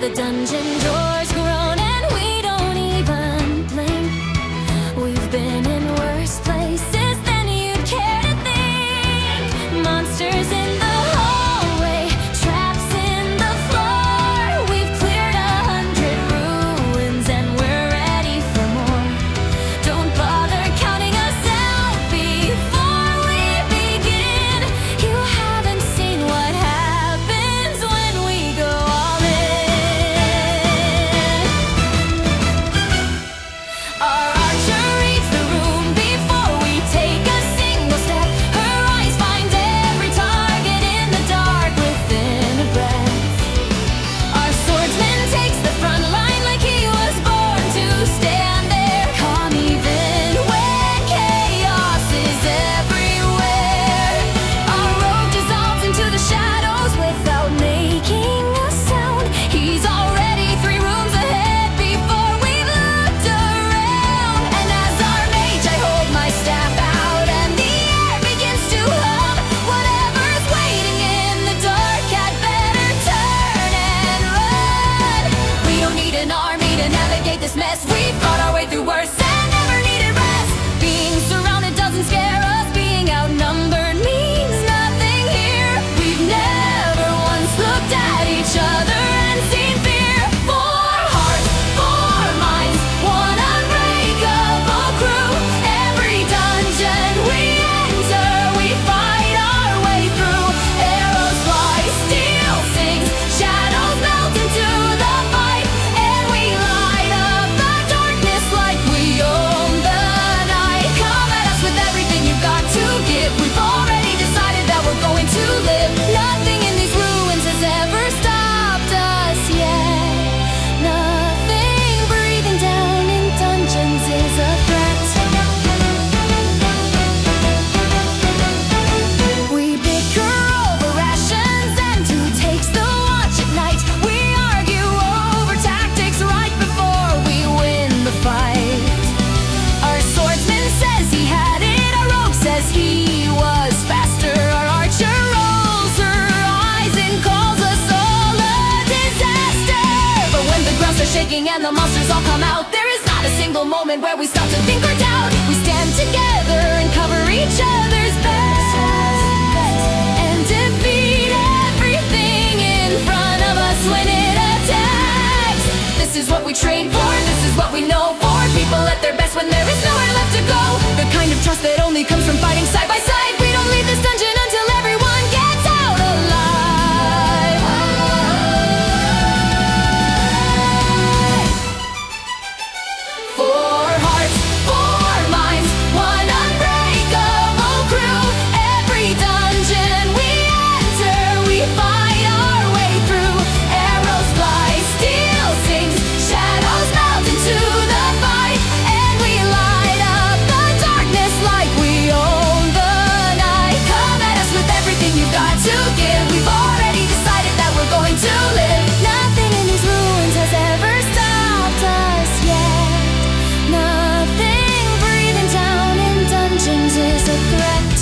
The dungeon doors groan and we don't even blink. We've been in worse places than you'd care to think. Monsters in the hallway, traps in the floor. We've cleared 100 ruins and we're ready for more. Don't bother counting us out before we begin. You haven't seen what happens when we go all in. Our archer reads the room before we take a single step. Her eyes find every target in the dark within a breath. Our swordsman takes the front line like he was born to stand there, calm even when chaos is everywhere. Our rogue dissolves into the shadows without making a sound. He's already 3 rooms ahead before we've looked around. And as our mage, I hold my staff out and the air begins to hum. Whatever's waiting in the dark had better turn and run. We don't need an army to navigate this mess. We've fought our way through worse and never needed rest. Being surrounded doesn't scare us. Being outnumbered means nothing here. We've never once looked at each other and seen fear. 4 hearts, 4 minds, 1 unbreakable crew. Every dungeon we enter, we fight our way through. Arrows fly, steel sings, shadows melt into the fight, and we light up the darkness like we own the night. Come at us with everything you've got to give. We've already decided that we're going to live. Nothing in these ruins has ever stopped us yet. Nothing breathing down in dungeons is a threat. We bicker over rations and who takes the watch at night. We argue over tactics right before we win the fight. Our swordsman says he had it, our rogue says he was faster. Our archer rolls her eyes and calls us all a disaster. But when the ground starts shaking and the monsters all come out, there is not a single moment where we stop to think or doubt. We stand together and cover each other's backs and defeat everything in front of us when it attacks. This is what we train for, this is what we know for. People at their best when there is nowhere left to go. The kind of trust that only comes from fighting side by side. We don't leave this dungeon until everyone gets out alive. 4 hearts, 4 minds, 1 unbreakable crew. Every dungeon we enter, we fight our way through. Arrows fly, steel sings, shadows melt into the fight, and we light up the darkness like we own the night. Come at us with everything you've got to give. We've already decided that we're going to live. Nothing in these ruins has ever stopped us yet. Nothing breathing down in dungeons is a threat.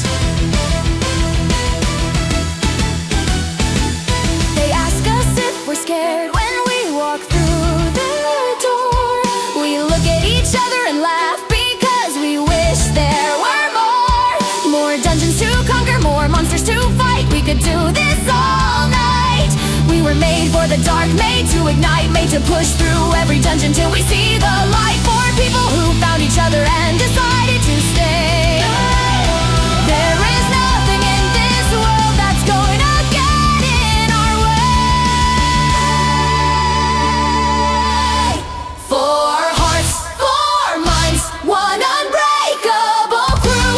They ask us if we're scared when we walk through the door. We look at each other and laugh because we wish there were more. More dungeons to conquer, more monsters to fight. We could do this all night. We were made for the dark, made to ignite, made to push through every dungeon till we see the light. For people who found each other and decided to stay. There is nothing in this world that's going to get in our way. 4 hearts, 4 minds, 1 unbreakable crew.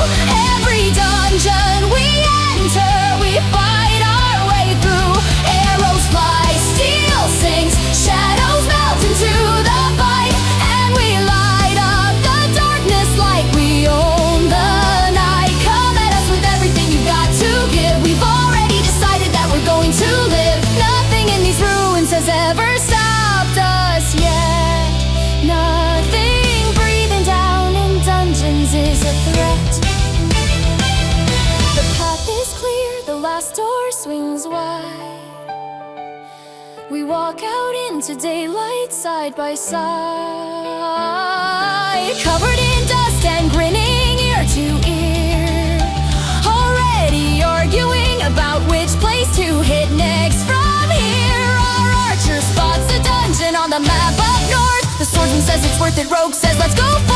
Every dungeon we enter, we fight our way through. Arrows fly, steel sings, shadows melt into the fight, and we light up the darkness like we own the night. Come at us with everything you've got to give. We've already decided that we're going to live. Nothing in these ruins has ever stopped us yet. Nothing breathing down in dungeons is a threat. The path is clear, the last door swings wide. We walk out into daylight side by side, covered in dust and grinning ear to ear, already arguing about which place to hit next. From here, our archer spots a dungeon on the map up north. The swordsman says it's worth it, rogue says let's go